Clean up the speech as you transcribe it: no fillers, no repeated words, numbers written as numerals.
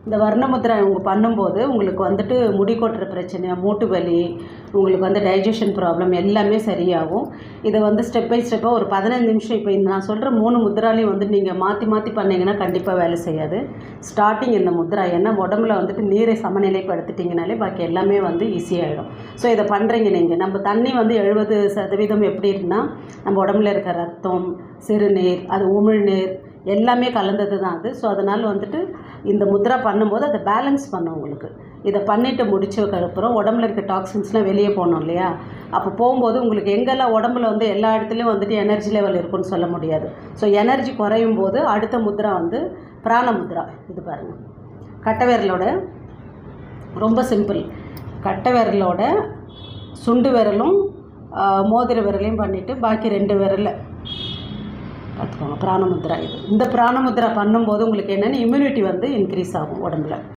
இந்த வர்ணமுத்ரா இவங்க பண்ணும்போது உங்களுக்கு வந்துட்டு முடி கொட்டுற பிரச்சனை, மூட்டு வலி, உங்களுக்கு வந்து டைஜஷன் ப்ராப்ளம் எல்லாமே சரியாகும். இதை வந்து ஸ்டெப் பை ஸ்டெப்பாக ஒரு 15 நிமிஷம் இப்போ நான் சொல்கிற 3 முத்ராலையும் வந்து நீங்கள் மாற்றி மாற்றி பண்ணிங்கன்னா கண்டிப்பாக வேலை செய்யாது. ஸ்டார்டிங் இந்த முத்ரா ஏன்னா உடம்புல வந்துட்டு நீரை சமநிலைப்படுத்திட்டிங்கனாலே பாக்கி எல்லாமே வந்து ஈஸியாகிடும். ஸோ இதை பண்ணுறீங்க நீங்கள். நம்ம தண்ணி வந்து 70% எப்படி இருக்குன்னா நம்ம உடம்புல இருக்க ரத்தம், சிறுநீர், அது உமிழ்நீர் எல்லாமே கலந்தது தான் அது. ஸோ அதனால் வந்துட்டு இந்த முத்ரா பண்ணும்போது அதை பேலன்ஸ் பண்ணும் உங்களுக்கு. இதை பண்ணிவிட்டு முடிச்சதுக்கப்புறம் உடம்புல இருக்க டாக்ஸின்ஸ்லாம் வெளியே போகணும் இல்லையா? அப்போ போகும்போது உங்களுக்கு எங்கெல்லாம் உடம்புல வந்து எல்லா இடத்துலையும் வந்துட்டு எனர்ஜி லெவல் இருக்குன்னு சொல்ல முடியாது. ஸோ எனர்ஜி குறையும் போது அடுத்த முத்ரா வந்து பிராண முத்ரா. இது பாருங்கள், கட்டை விரலோட ரொம்ப சிம்பிள். கட்டை விரலோட சுண்டு விரலும் மோதிர விரலையும் பண்ணிவிட்டு பாக்கி 2 விரலை பார்த்துக்கோங்க. பிராணமுத்ரா இது. இந்த பிராணமுத்ரா பண்ணும்போது உங்களுக்கு என்னென்னா இம்யூனிட்டி வந்து இன்க்ரீஸ் ஆகும் உடம்புல.